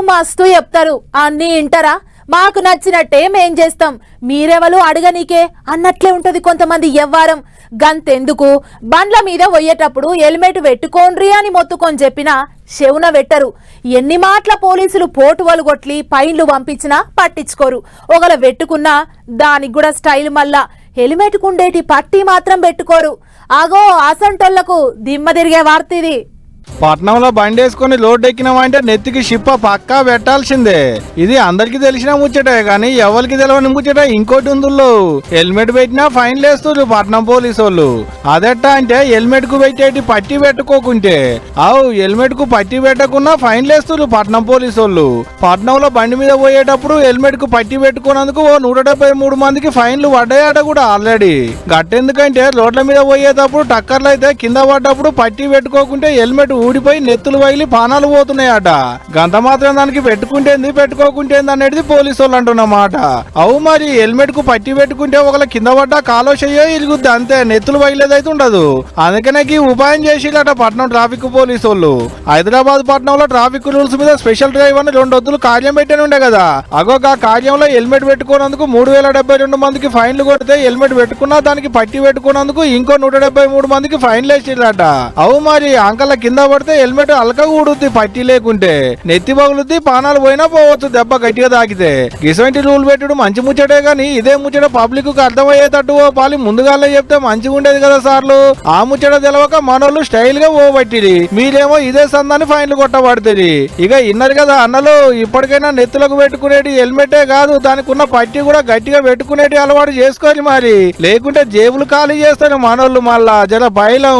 మస్తు చెప్తారు అన్నీ ఇంటరా మాకు నచ్చినట్టే మేం చేస్తాం మీరెవలు అడగనీకే అన్నట్లే ఉంటది కొంతమంది ఎవ్వారం గంతెందుకు బండ్ల మీద పోయేటప్పుడు హెల్మెట్ పెట్టుకోండ్రి అని మొత్తుకొని చెప్పినా చెవున వెట్టరు ఎన్ని మాటల పోలీసులు పోటువలు కొట్లి పైన్లు పంపించినా పట్టించుకోరు ఒకల పెట్టుకున్నా దానికి కూడా స్టైల్ మళ్ళా హెల్మెట్ కుండేటి పట్టి మాత్రం పెట్టుకోరు ఆగో ఆసంటోళ్లకు దిమ్మ తిరిగే వార్త ఇది పట్నంలో బండి వేసుకుని లోడ్ ఎక్కినామంటే నెత్తికి షిప్ప పక్కా పెట్టాల్సిందే ఇది అందరికి తెలిసిన ముచ్చటే కానీ ఎవరికి తెలియని ముచ్చట ఇంకోటి ఉందుల్లో హెల్మెట్ పెట్టినా ఫైన్లు వేస్తారు పట్నం పోలీసు వాళ్ళు అదెట్టా అంటే హెల్మెట్ కు పెట్టేటి పట్టి పెట్టుకోకుంటే హెల్మెట్ కు పట్టి పెట్టకున్నా ఫైన్లు వేస్తారు పట్నం పోలీసు వాళ్ళు పట్నంలో బండి మీద పోయేటప్పుడు హెల్మెట్ కు పట్టి పెట్టుకున్నందుకు 173 మందికి ఫైన్లు పడ్డాయట కూడా ఆల్రెడీ గట్టెందుకంటే రోడ్ల మీద పోయేటప్పుడు టక్కర్లు అయితే కింద పడ్డప్పుడు పట్టి పెట్టుకోకుంటే హెల్మెట్ ఊడిపోయి నెత్తులు వగిలి పానాలు పోతున్నాయట గంత మాత్రం దానికి పెట్టుకుంటేంది పెట్టుకోకుంటేంది అనేది పోలీసు వాళ్ళు అంటున్నమాట మరి హెల్మెట్ కు పట్టి పెట్టుకుంటే ఒకళ్ళ కింద పడ్డా కాలో చెయ్యో ఇరుగుద్ది అంతే నెత్తులు వగిలేదైతే ఉండదు అందుకనే ఉపాయం చేసిలట పట్నం ట్రాఫిక్ పోలీసు వాళ్ళు హైదరాబాద్ పట్నంలో ట్రాఫిక్ రూల్స్ మీద స్పెషల్ డ్రైవ్ అని 2 వద్దులు కార్యం పెట్టని ఉండే కదా ఆ కార్యంలో హెల్మెట్ పెట్టుకున్నందుకు 3072 మందికి ఫైన్లు కొడితే హెల్మెట్ పెట్టుకున్నా దానికి పట్టి పెట్టుకున్నందుకు ఇంకో 173 మందికి ఫైన్లు వేసిరట మరి అంకల కింద పడితే హెల్మెట్ అలక ఊడుద్ది పట్టి లేకుంటే నెత్తి పగులుద్ది పానాలు పోయినా పోవచ్చు దెబ్బ గట్టిగా తాకితే ఇటువంటి రూల్ పెట్టుడు మంచి ముచ్చటే గాని ఇదే ముచ్చట పబ్లిక్ కు అర్థమయ్యేటట్టు పాలి ముందుగానే చెప్తే మంచిగా ఉండేది కదా సార్లు ఆ ముచ్చట తెలవక మనోళ్ళు స్టైల్ గా పోబట్టిరి మీరేమో ఇదే సందాన్ని ఫైన్లు కొట్టబడుతుంది ఇక ఇన్నరు కదా అన్నలు ఇప్పటికైనా నెత్తులకు పెట్టుకునేటి హెల్మెటే కాదు దానికి ఉన్న పట్టి కూడా గట్టిగా పెట్టుకునేటి అలవాటు చేసుకోవాలి మరి లేకుంటే జేబులు ఖాళీ చేస్తారు మనోళ్ళు మళ్ళా జర బయలం